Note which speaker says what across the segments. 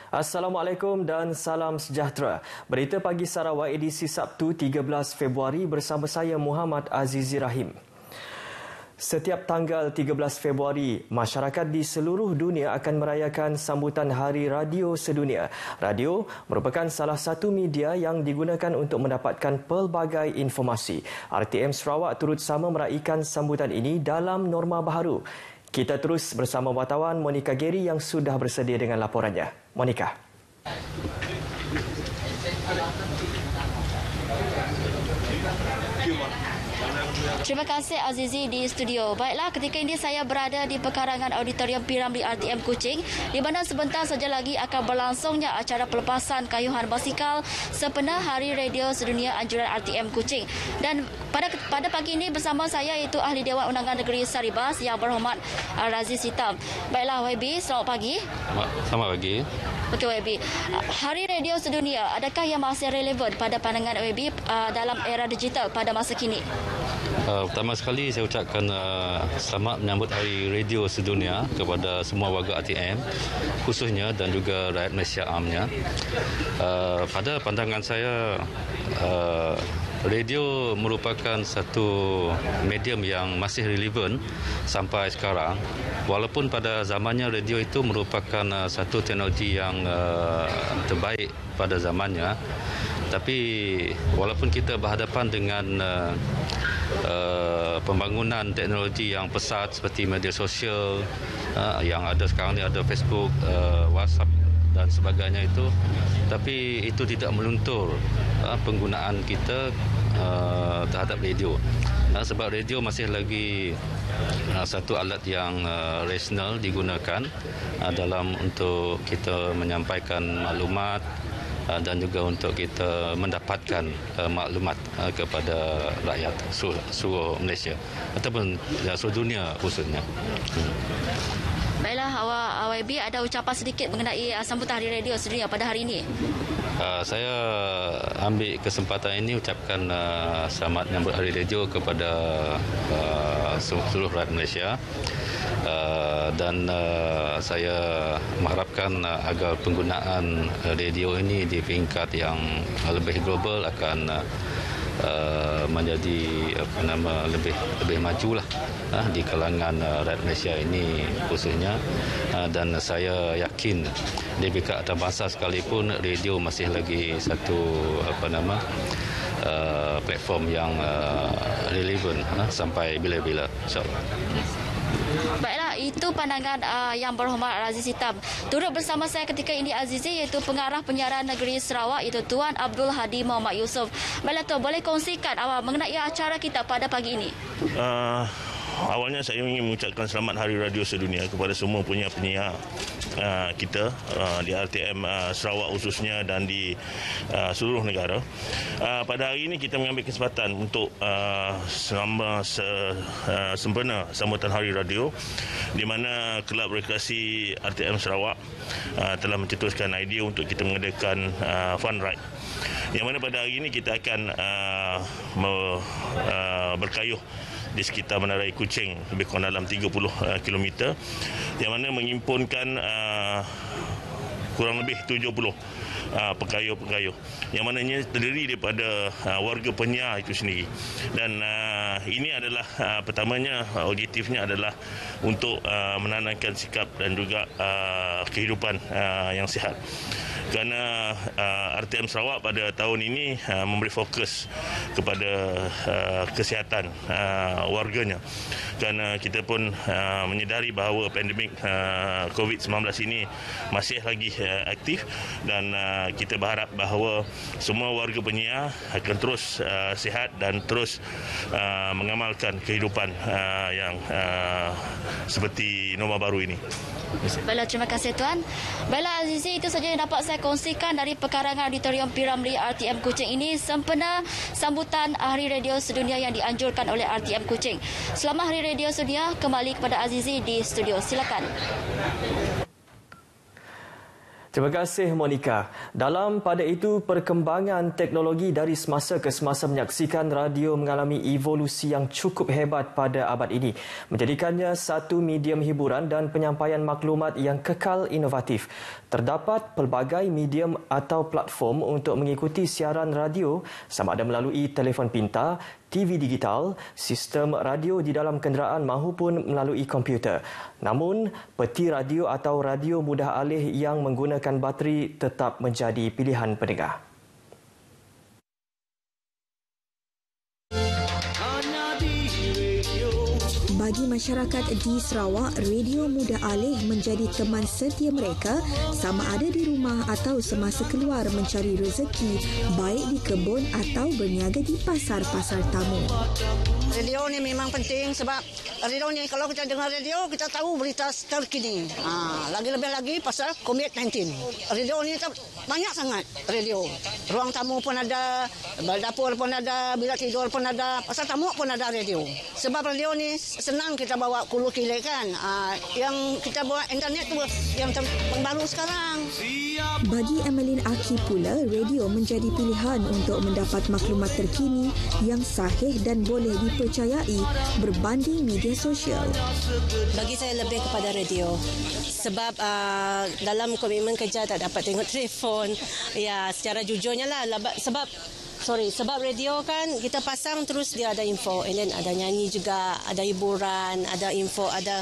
Speaker 1: Assalamualaikum dan salam sejahtera. Berita Pagi Sarawak edisi Sabtu 13 Februari bersama saya Muhammad Azizi Rahim. Setiap tanggal 13 Februari, masyarakat di seluruh dunia akan merayakan sambutan Hari Radio Sedunia. Radio merupakan salah satu media yang digunakan untuk mendapatkan pelbagai informasi. RTM Sarawak turut sama meraikan sambutan ini dalam norma baharu. Kita terus bersama wartawan Monica Geri yang sudah bersedia dengan laporannya. Monica.
Speaker 2: Terima kasih Azizi di studio. Baiklah, ketika ini saya berada di pekarangan Auditorium P. Ramlee RTM Kuching di mana sebentar saja lagi akan berlangsungnya acara pelepasan kayuhan basikal sempena Hari Radio Sedunia Anjuran RTM Kuching. Dan pada pagi ini bersama saya iaitu Ahli Dewan Undangan Negeri Saribas yang berhormat Raziz Hitam. Baiklah YB, selamat pagi.
Speaker 3: Selamat pagi.
Speaker 2: Okey YB, Hari Radio Sedunia adakah yang masih relevan pada pandangan YB dalam era digital pada masa kini?
Speaker 3: Pertama sekali saya ucapkan selamat menyambut Hari Radio Sedunia kepada semua warga RTM khususnya dan juga rakyat Malaysia amnya. Pada pandangan saya, radio merupakan satu medium yang masih relevan sampai sekarang. Walaupun pada zamannya radio itu merupakan satu teknologi yang terbaik pada zamannya, tapi walaupun kita berhadapan dengan pembangunan teknologi yang pesat seperti media sosial yang ada sekarang ni, ada Facebook, WhatsApp dan sebagainya itu, tapi itu tidak meluntur penggunaan kita terhadap radio. Sebab radio masih lagi satu alat yang rasional digunakan dalam untuk kita menyampaikan maklumat dan juga untuk kita mendapatkan maklumat kepada rakyat seluruh Malaysia ataupun seluruh dunia khususnya.
Speaker 2: Baiklah, YB ada ucapan sedikit mengenai sambutan Hari Radio Sedunia pada hari ini.
Speaker 3: Saya ambil kesempatan ini ucapkan selamat menyambut Hari Radio kepada seluruh rakyat Malaysia. Dan saya mengharapkan agar penggunaan radio ini di peringkat yang lebih global akan menjadi lebih majulah di kalangan rakyat Malaysia ini khususnya, dan saya yakin di peringkat antarabangsa sekalipun radio masih lagi satu platform yang relevan sampai bila-bila, insya-Allah.
Speaker 2: Baiklah, itu pandangan yang berhormat Raziz Hitam. Turut bersama saya ketika ini Azizi iaitu Pengarah Penyiaran Negeri Sarawak iaitu Tuan Abdul Hadi Muhammad Yusof. Baiklah Tuan, boleh kongsikan mengenai acara kita pada pagi ini?
Speaker 4: Awalnya saya ingin mengucapkan selamat Hari Radio Sedunia kepada semua penyiar kita di RTM Sarawak khususnya dan di seluruh negara. Pada hari ini kita mengambil kesempatan untuk sempena sambutan Hari Radio di mana Kelab Rekreasi RTM Sarawak telah mencetuskan idea untuk kita mengadakan fun ride, yang mana pada hari ini kita akan berkayuh di sekitar Menarai Kuching lebih kurang dalam 30 km, yang mana menghimpunkan kurang lebih 70 pekayuh-pekayuh yang mananya terdiri daripada warga penyiar itu sendiri. Dan ini adalah pertamanya objektifnya adalah untuk menanamkan sikap dan juga kehidupan yang sihat. Kerana RTM Sarawak pada tahun ini memberi fokus kepada kesihatan warganya, kerana kita pun menyedari bahawa pandemik COVID-19 ini masih lagi aktif, dan kita berharap bahawa semua warga penyiar akan terus sihat dan terus mengamalkan kehidupan yang seperti norma baru ini.
Speaker 2: Baiklah, terima kasih Tuan. Baiklah Azizi, itu saja yang dapat saya kongsikan dari pekarangan Auditorium P. Ramlee RTM Kuching ini sempena sambutan Hari Radio Sedunia yang dianjurkan oleh RTM Kuching. Selamat Hari Radio Sedunia, kembali kepada Azizi di studio. Silakan.
Speaker 1: Terima kasih Monica. Dalam pada itu, perkembangan teknologi dari semasa ke semasa menyaksikan radio mengalami evolusi yang cukup hebat pada abad ini, menjadikannya satu medium hiburan dan penyampaian maklumat yang kekal inovatif. Terdapat pelbagai medium atau platform untuk mengikuti siaran radio, sama ada melalui telefon pintar, TV digital, sistem radio di dalam kenderaan mahupun melalui komputer. Namun, peti radio atau radio mudah alih yang menggunakan bateri tetap menjadi pilihan pendengar.
Speaker 5: Bagi masyarakat di Sarawak, radio mudah alih menjadi teman setia mereka sama ada di rumah atau semasa keluar mencari rezeki, baik di kebun atau berniaga di pasar-pasar tamu.
Speaker 6: Radio ni memang penting sebab radio ni kalau kita dengar radio, kita tahu berita terkini. Lebih lagi pasal COVID-19. Radio ni banyak sangat radio. Ruang tamu pun ada, dapur pun ada, bilik tidur pun ada, pasal tamu pun ada radio. Sebab radio ni senang kita bawa kulu kilik kan. Yang kita bawa internet tu yang terbaru sekarang.
Speaker 5: Bagi Emeline Aki pula, radio menjadi pilihan untuk mendapat maklumat terkini yang sahih dan boleh dipercayai berbanding media sosial.
Speaker 7: Bagi saya lebih kepada radio. Sebab dalam komitmen kerja tak dapat tengok telefon. Ya, secara jujurnya lah. Sebab radio kan kita pasang terus dia ada info, and then ada nyanyi juga, ada hiburan, ada info, ada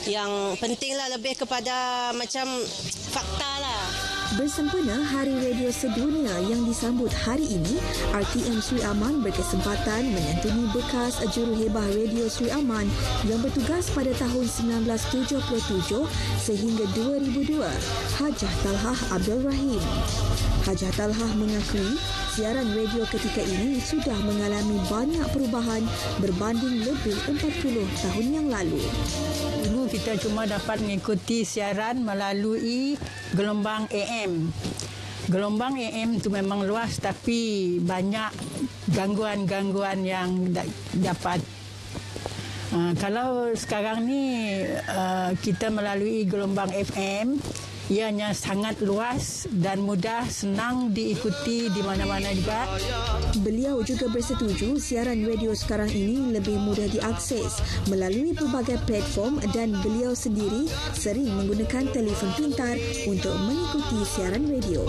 Speaker 7: yang penting lah lebih kepada macam fakta lah.
Speaker 5: Bersempena Hari Radio Sedunia yang disambut hari ini, RTM Sri Aman berkesempatan menyantuni bekas juruhebah Radio Sri Aman yang bertugas pada tahun 1977 sehingga 2002, Hajah Talhah Abdul Rahim. Hajah Talhah mengakui siaran radio ketika ini sudah mengalami banyak perubahan berbanding lebih 40 tahun yang lalu.
Speaker 8: Dulu kita cuma dapat mengikuti siaran melalui gelombang AM. Gelombang AM itu memang luas tapi banyak gangguan-gangguan yang dapat. Kalau sekarang ni kita melalui gelombang FM, ianya sangat luas dan mudah, senang diikuti di mana-mana juga.
Speaker 5: Beliau juga bersetuju siaran radio sekarang ini lebih mudah diakses melalui pelbagai platform dan beliau sendiri sering menggunakan telefon pintar untuk mengikuti siaran radio.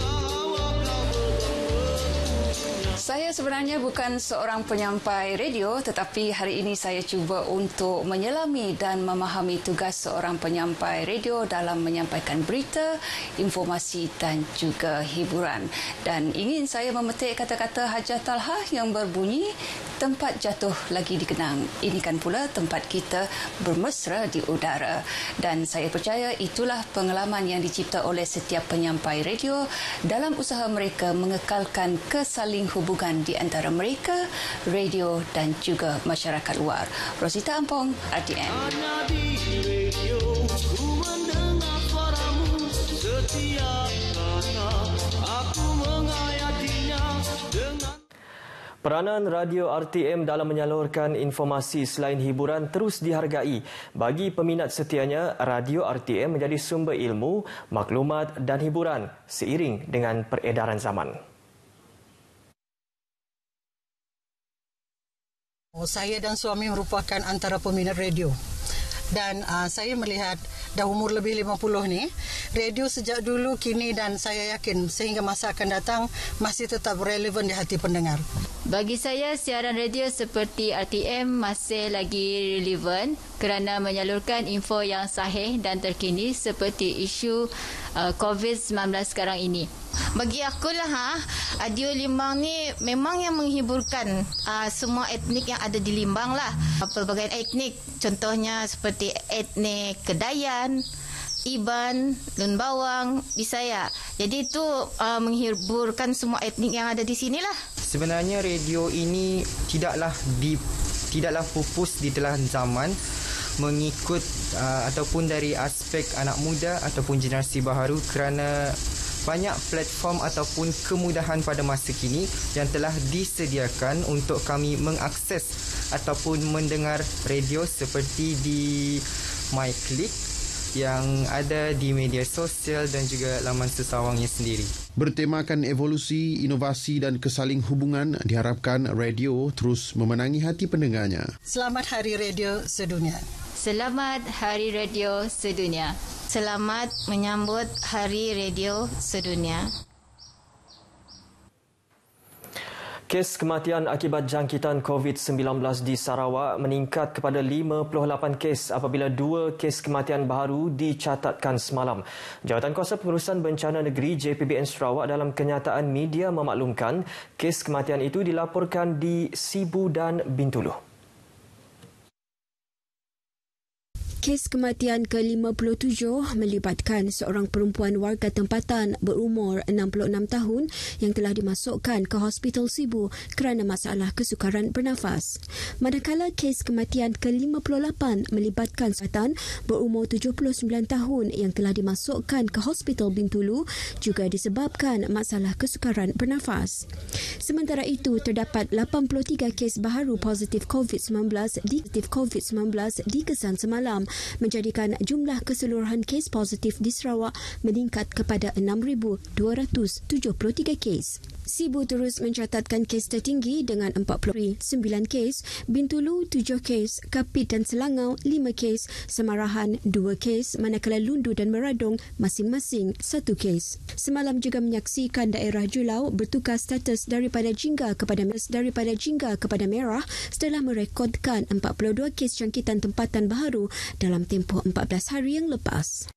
Speaker 9: Saya sebenarnya bukan seorang penyampai radio, tetapi hari ini saya cuba untuk menyelami dan memahami tugas seorang penyampai radio dalam menyampaikan berita, informasi dan juga hiburan. Dan ingin saya memetik kata-kata Hajah Talhah yang berbunyi, tempat jatuh lagi dikenang. Ini kan pula tempat kita bermesra di udara. Dan saya percaya itulah pengalaman yang dicipta oleh setiap penyampai radio dalam usaha mereka mengekalkan kesaling hubungan di antara mereka, radio dan juga masyarakat luar. Rosita Ampong, RTM.
Speaker 1: Peranan radio RTM dalam menyalurkan informasi selain hiburan terus dihargai. Bagi peminat setianya, radio RTM menjadi sumber ilmu, maklumat dan hiburan seiring dengan peredaran zaman.
Speaker 10: Saya dan suami merupakan antara peminat radio. Dan saya melihat dah umur lebih 50 ni, radio sejak dulu, kini dan saya yakin sehingga masa akan datang masih tetap relevan di hati pendengar.
Speaker 11: Bagi saya, siaran radio seperti RTM masih lagi relevan kerana menyalurkan info yang sahih dan terkini seperti isu COVID-19 sekarang ini. Bagi aku lah, Radio Limbang ni memang yang menghiburkan semua etnik yang ada di Limbang lah. Pelbagai etnik, contohnya seperti etnik Kedayan, Iban, Lun Bawang, Bisaya. Jadi itu menghiburkan semua etnik yang ada di sini lah.
Speaker 12: Sebenarnya radio ini tidaklah pupus di telan zaman, mengikut ataupun dari aspek anak muda ataupun generasi baharu kerana banyak platform ataupun kemudahan pada masa kini yang telah disediakan untuk kami mengakses ataupun mendengar radio seperti di MyClick, yang ada di media sosial dan juga laman sesawangnya sendiri.
Speaker 13: Bertemakan evolusi, inovasi dan kesaling hubungan, diharapkan radio terus memenangi hati pendengarnya.
Speaker 10: Selamat Hari Radio Sedunia.
Speaker 11: Selamat Hari Radio Sedunia.
Speaker 14: Selamat menyambut Hari Radio Sedunia.
Speaker 1: Kes kematian akibat jangkitan COVID-19 di Sarawak meningkat kepada 58 kes apabila 2 kes kematian baru dicatatkan semalam. Jawatankuasa Pengurusan Bencana Negeri JPBN Sarawak dalam kenyataan media memaklumkan kes kematian itu dilaporkan di Sibu dan Bintulu.
Speaker 15: Kes kematian ke-57 melibatkan seorang perempuan warga tempatan berumur 66 tahun yang telah dimasukkan ke Hospital Sibu kerana masalah kesukaran bernafas. Manakala kes kematian ke-58 melibatkan seorang berumur 79 tahun yang telah dimasukkan ke Hospital Bintulu juga disebabkan masalah kesukaran bernafas. Sementara itu, terdapat 83 kes baharu positif COVID-19 di Kesan semalam, menjadikan jumlah keseluruhan kes positif di Sarawak meningkat kepada 6,273 kes. Sibu terus mencatatkan kes tertinggi dengan 49 kes, Bintulu 7 kes, Kapit dan Selangau 5 kes, Semarahan 2 kes, manakala Lundu dan Meradong masing-masing 1 kes. Semalam juga menyaksikan daerah Julau bertukar status daripada jingga kepada merah setelah merekodkan 42 kes jangkitan tempatan baharu dalam tempoh 14 hari yang lepas.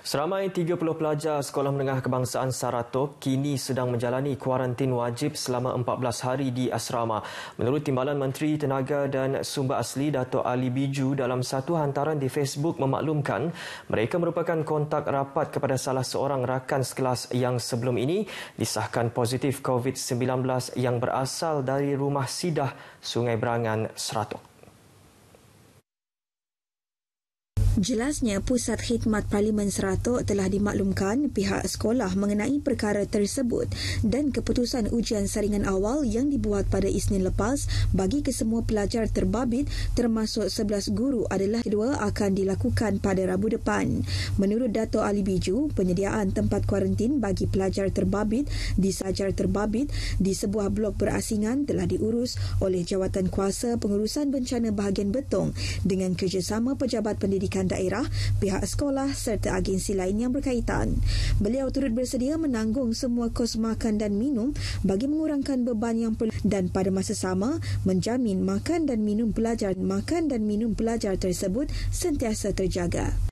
Speaker 1: Seramai 30 pelajar Sekolah Menengah Kebangsaan Saratop kini sedang menjalani kuarantin wajib selama 14 hari di asrama. Menurut Timbalan Menteri Tenaga dan Sumber Asli Dato' Ali Biju dalam satu hantaran di Facebook memaklumkan mereka merupakan kontak rapat kepada salah seorang rakan sekelas yang sebelum ini disahkan positif COVID-19 yang berasal dari Rumah Sidah Sungai Berangan, Saratop.
Speaker 5: Jelasnya, Pusat Khidmat Parlimen Saratop telah dimaklumkan pihak sekolah mengenai perkara tersebut dan keputusan ujian saringan awal yang dibuat pada Isnin lepas bagi kesemua pelajar terbabit termasuk 11 guru adalah kedua akan dilakukan pada Rabu depan. Menurut Dato' Ali Biju, penyediaan tempat kuarantin bagi pelajar terbabit di sajar terbabit di sebuah blok berasingan telah diurus oleh Jawatankuasa Pengurusan Bencana Bahagian Betong dengan kerjasama pejabat pendidikan daerah, pihak sekolah serta agensi lain yang berkaitan. Beliau turut bersedia menanggung semua kos makan dan minum bagi mengurangkan beban yang perlu dan pada masa sama menjamin makan dan minum pelajar tersebut sentiasa terjaga.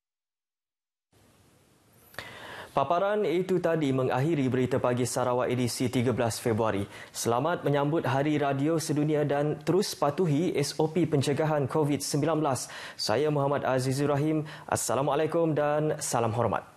Speaker 1: Paparan itu tadi mengakhiri Berita Pagi Sarawak edisi 13 Februari. Selamat menyambut Hari Radio Sedunia dan terus patuhi SOP pencegahan COVID-19. Saya Muhammad Azizur Rahim. Assalamualaikum dan salam hormat.